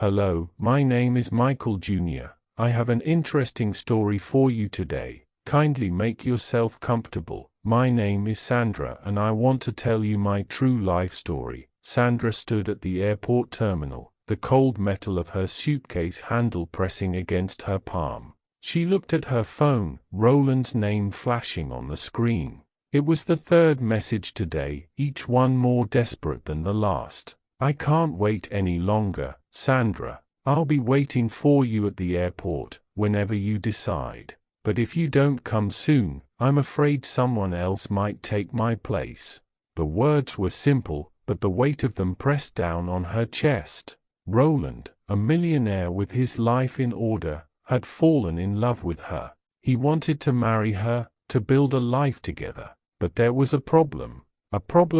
Hello, my name is Michael Jr. I have an interesting story for you today. Kindly make yourself comfortable. My name is Sandra and I want to tell you my true life story. Sandra stood at the airport terminal, the cold metal of her suitcase handle pressing against her palm. She looked at her phone, Roland's name flashing on the screen. It was the third message today, each one more desperate than the last. I can't wait any longer, Sandra. I'll be waiting for you at the airport, whenever you decide. But if you don't come soon, I'm afraid someone else might take my place. The words were simple, but the weight of them pressed down on her chest. Roland, a millionaire with his life in order, had fallen in love with her. He wanted to marry her, to build a life together. But there was a problem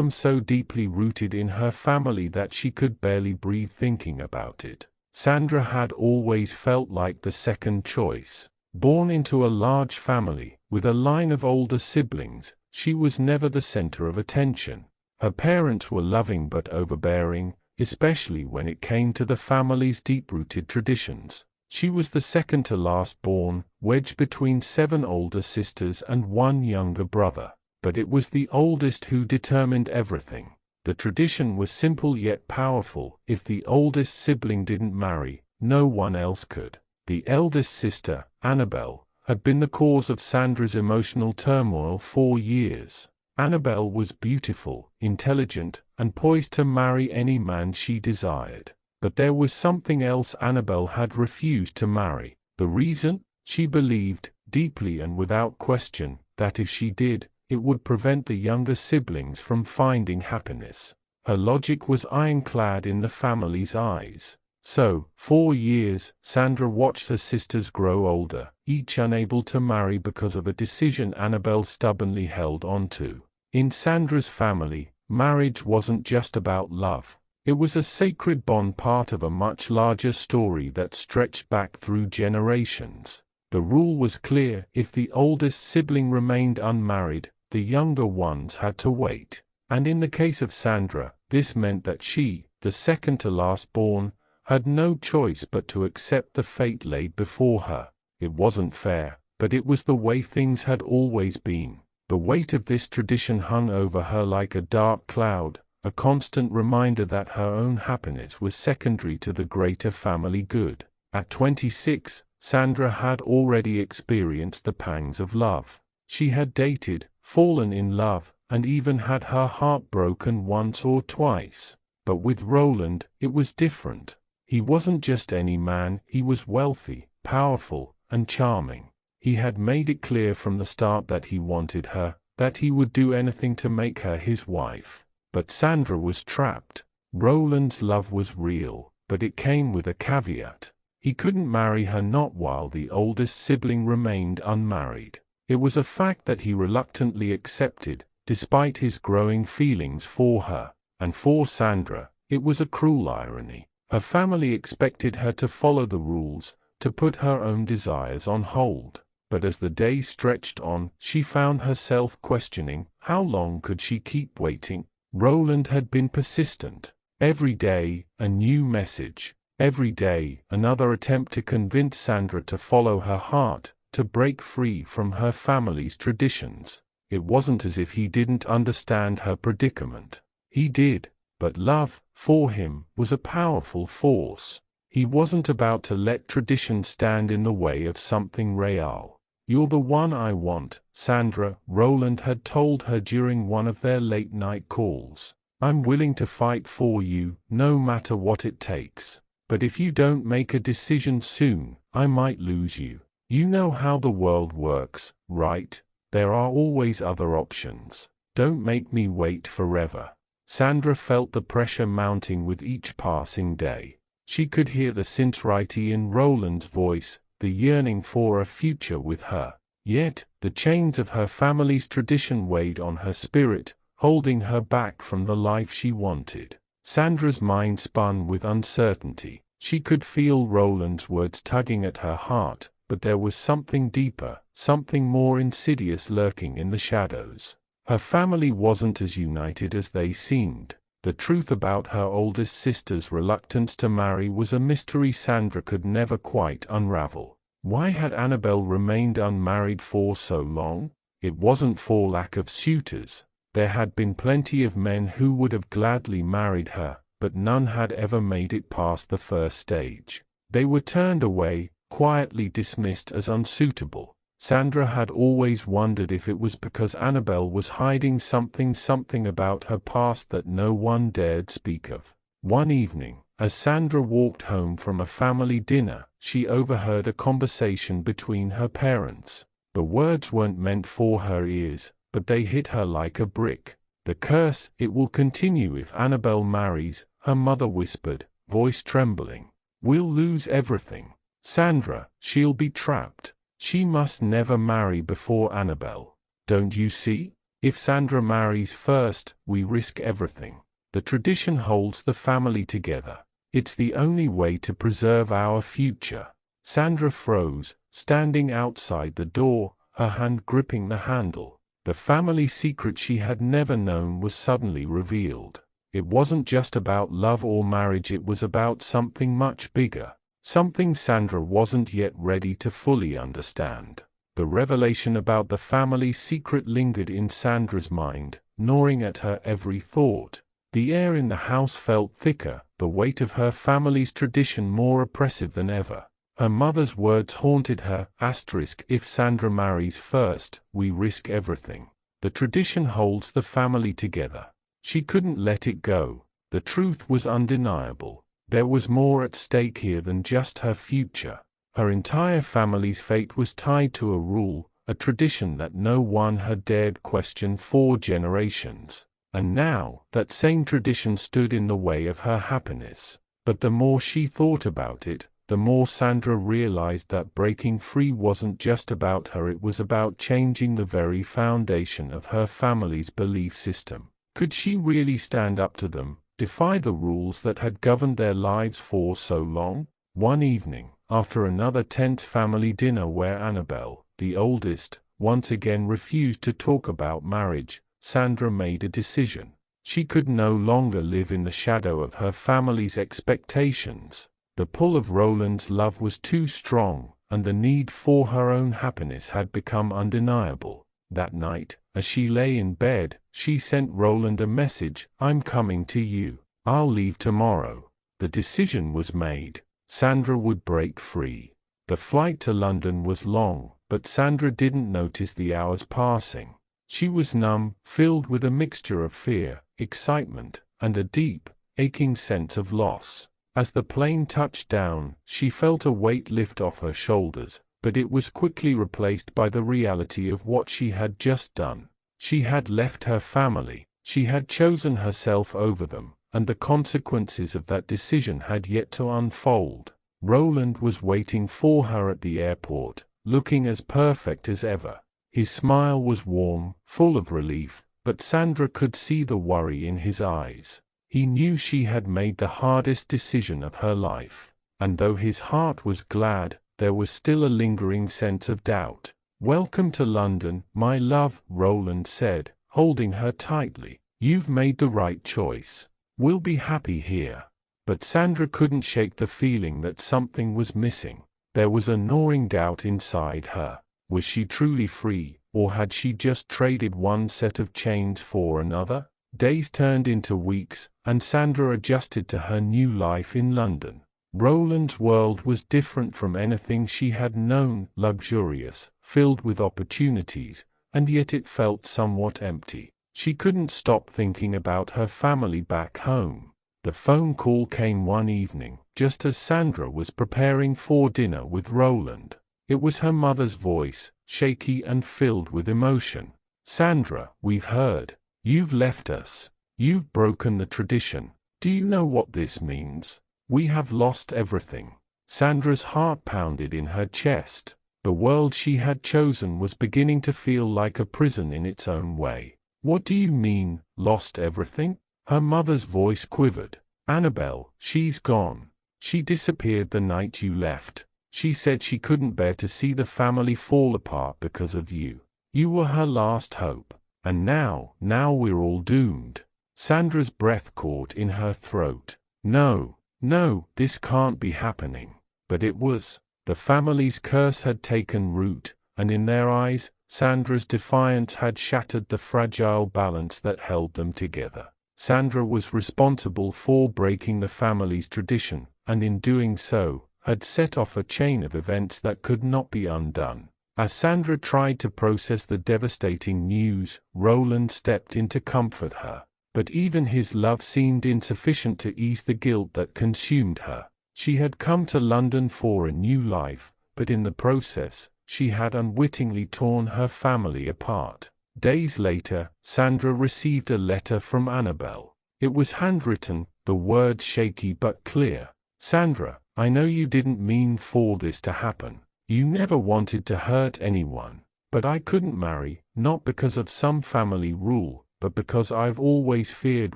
so deeply rooted in her family that she could barely breathe thinking about it. Sandra had always felt like the second choice. Born into a large family, with a line of older siblings, she was never the center of attention. Her parents were loving but overbearing, especially when it came to the family's deep-rooted traditions. She was the second to last born, wedged between 7 older sisters and 1 younger brother. But it was the oldest who determined everything. The tradition was simple yet powerful. If the oldest sibling didn't marry, no one else could. The eldest sister, Annabelle, had been the cause of Sandra's emotional turmoil for years. Annabelle was beautiful, intelligent, and poised to marry any man she desired. But there was something else Annabelle had refused to marry. The reason? She believed, deeply and without question, that if she did, it would prevent the younger siblings from finding happiness. Her logic was ironclad in the family's eyes. So, for years, Sandra watched her sisters grow older, each unable to marry because of a decision Annabelle stubbornly held on to. In Sandra's family, marriage wasn't just about love. It was a sacred bond, part of a much larger story that stretched back through generations. The rule was clear: if the oldest sibling remained unmarried, the younger ones had to wait. And in the case of Sandra, this meant that she, the second to last born, had no choice but to accept the fate laid before her. It wasn't fair, but it was the way things had always been. The weight of this tradition hung over her like a dark cloud, a constant reminder that her own happiness was secondary to the greater family good. At 26, Sandra had already experienced the pangs of love. She had dated, fallen in love, and even had her heart broken once or twice. But with Roland, it was different. He wasn't just any man, he was wealthy, powerful, and charming. He had made it clear from the start that he wanted her, that he would do anything to make her his wife. But Sandra was trapped. Roland's love was real, but it came with a caveat. He couldn't marry her, not while the oldest sibling remained unmarried. It was a fact that he reluctantly accepted, despite his growing feelings for her. And for Sandra, it was a cruel irony. Her family expected her to follow the rules, to put her own desires on hold. But as the days stretched on, she found herself questioning, how long could she keep waiting? Roland had been persistent. Every day, a new message. Every day, another attempt to convince Sandra to follow her heart, to break free from her family's traditions. It wasn't as if he didn't understand her predicament. He did, but love, for him, was a powerful force. He wasn't about to let tradition stand in the way of something real. "You're the one I want, Sandra," Roland had told her during one of their late-night calls. "I'm willing to fight for you, no matter what it takes. But if you don't make a decision soon, I might lose you. You know how the world works, right? There are always other options. Don't make me wait forever." Sandra felt the pressure mounting with each passing day. She could hear the sincerity in Roland's voice, the yearning for a future with her. Yet, the chains of her family's tradition weighed on her spirit, holding her back from the life she wanted. Sandra's mind spun with uncertainty. She could feel Roland's words tugging at her heart, but there was something deeper, something more insidious lurking in the shadows. Her family wasn't as united as they seemed. The truth about her oldest sister's reluctance to marry was a mystery Sandra could never quite unravel. Why had Annabel remained unmarried for so long? It wasn't for lack of suitors. There had been plenty of men who would have gladly married her, but none had ever made it past the first stage. They were turned away, quietly dismissed as unsuitable. Sandra had always wondered if it was because Annabel was hiding something about her past that no one dared speak of. One evening, as Sandra walked home from a family dinner, she overheard a conversation between her parents. The words weren't meant for her ears, but they hit her like a brick. "The curse, it will continue if Annabel marries," her mother whispered, voice trembling. "We'll lose everything. Sandra, she'll be trapped. She must never marry before Annabel. Don't you see? If Sandra marries first, we risk everything. The tradition holds the family together. It's the only way to preserve our future." Sandra froze, standing outside the door, her hand gripping the handle. The family secret she had never known was suddenly revealed. It wasn't just about love or marriage, it was about something much bigger. Something Sandra wasn't yet ready to fully understand. The revelation about the family's secret lingered in Sandra's mind, gnawing at her every thought. The air in the house felt thicker, the weight of her family's tradition more oppressive than ever. Her mother's words haunted her, "If Sandra marries first, we risk everything. The tradition holds the family together." She couldn't let it go. The truth was undeniable. There was more at stake here than just her future. Her entire family's fate was tied to a rule, a tradition that no one had dared question for generations. And now, that same tradition stood in the way of her happiness. But the more she thought about it, the more Sandra realized that breaking free wasn't just about her, it was about changing the very foundation of her family's belief system. Could she really stand up to them, defy the rules that had governed their lives for so long? One evening, after another tense family dinner where Annabel, the oldest, once again refused to talk about marriage, Sandra made a decision. She could no longer live in the shadow of her family's expectations. The pull of Roland's love was too strong, and the need for her own happiness had become undeniable. That night, as she lay in bed, she sent Roland a message, "I'm coming to you. I'll leave tomorrow." The decision was made. Sandra would break free. The flight to London was long, but Sandra didn't notice the hours passing. She was numb, filled with a mixture of fear, excitement, and a deep, aching sense of loss. As the plane touched down, she felt a weight lift off her shoulders, but it was quickly replaced by the reality of what she had just done. She had left her family, she had chosen herself over them, and the consequences of that decision had yet to unfold. Roland was waiting for her at the airport, looking as perfect as ever. His smile was warm, full of relief, but Sandra could see the worry in his eyes. He knew she had made the hardest decision of her life, and though his heart was glad, there was still a lingering sense of doubt. "Welcome to London, my love," Roland said, holding her tightly. "You've made the right choice. We'll be happy here." But Sandra couldn't shake the feeling that something was missing. There was a gnawing doubt inside her. Was she truly free, or had she just traded one set of chains for another? Days turned into weeks, and Sandra adjusted to her new life in London. Roland's world was different from anything she had known, luxurious, filled with opportunities, and yet it felt somewhat empty. She couldn't stop thinking about her family back home. The phone call came one evening, just as Sandra was preparing for dinner with Roland. It was her mother's voice, shaky and filled with emotion. "Sandra, we've heard. You've left us. You've broken the tradition. Do you know what this means? We have lost everything." Sandra's heart pounded in her chest. The world she had chosen was beginning to feel like a prison in its own way. "What do you mean, lost everything?" Her mother's voice quivered. "Annabel, she's gone. She disappeared the night you left. She said she couldn't bear to see the family fall apart because of you. You were her last hope. And now we're all doomed." Sandra's breath caught in her throat. No, no, this can't be happening. But it was. The family's curse had taken root, and in their eyes, Sandra's defiance had shattered the fragile balance that held them together. Sandra was responsible for breaking the family's tradition, and in doing so, had set off a chain of events that could not be undone. As Sandra tried to process the devastating news, Roland stepped in to comfort her. But even his love seemed insufficient to ease the guilt that consumed her. She had come to London for a new life, but in the process, she had unwittingly torn her family apart. Days later, Sandra received a letter from Annabel. It was handwritten, the words shaky but clear. Sandra, I know you didn't mean for this to happen. You never wanted to hurt anyone. But I couldn't marry, not because of some family rule, but because I've always feared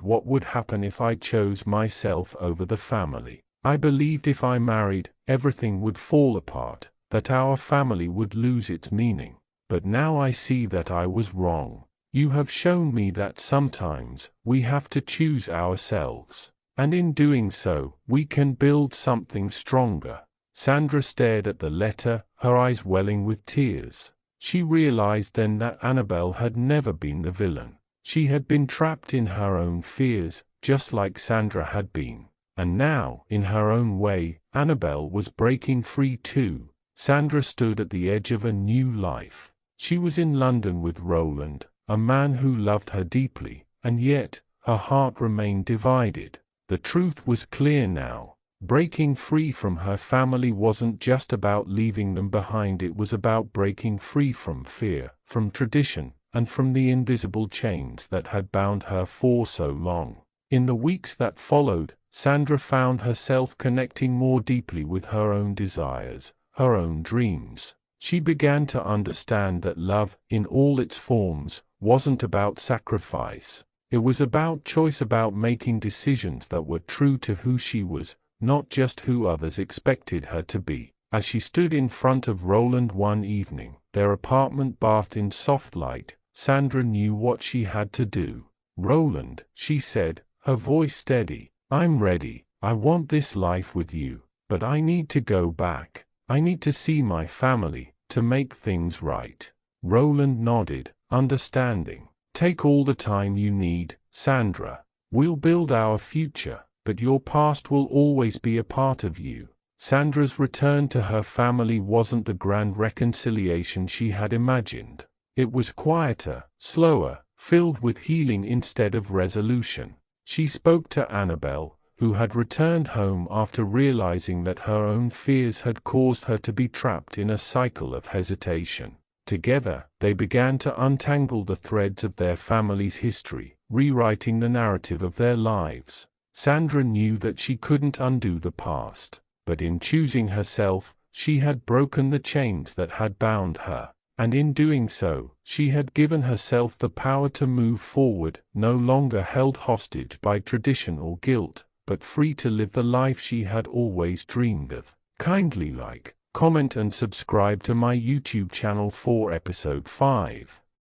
what would happen if I chose myself over the family. I believed if I married, everything would fall apart, that our family would lose its meaning. But now I see that I was wrong. You have shown me that sometimes, we have to choose ourselves. And in doing so, we can build something stronger. Sandra stared at the letter, her eyes welling with tears. She realized then that Annabel had never been the villain. She had been trapped in her own fears, just like Sandra had been. And now, in her own way, Annabel was breaking free too. Sandra stood at the edge of a new life. She was in London with Roland, a man who loved her deeply, and yet, her heart remained divided. The truth was clear now. Breaking free from her family wasn't just about leaving them behind, it was about breaking free from fear, from tradition, and from the invisible chains that had bound her for so long. In the weeks that followed, Sandra found herself connecting more deeply with her own desires, her own dreams. She began to understand that love, in all its forms, wasn't about sacrifice. It was about choice, about making decisions that were true to who she was, not just who others expected her to be. As she stood in front of Roland one evening, their apartment bathed in soft light, Sandra knew what she had to do. Roland, she said, her voice steady, I'm ready. I want this life with you. But I need to go back. I need to see my family, to make things right. Roland nodded, understanding. Take all the time you need, Sandra. We'll build our future, but your past will always be a part of you. Sandra's return to her family wasn't the grand reconciliation she had imagined. It was quieter, slower, filled with healing instead of resolution. She spoke to Annabel, who had returned home after realizing that her own fears had caused her to be trapped in a cycle of hesitation. Together, they began to untangle the threads of their family's history, rewriting the narrative of their lives. Sandra knew that she couldn't undo the past, but in choosing herself, she had broken the chains that had bound her. And in doing so, she had given herself the power to move forward, no longer held hostage by tradition or guilt, but free to live the life she had always dreamed of. Kindly like, comment and subscribe to my YouTube channel for episode 5.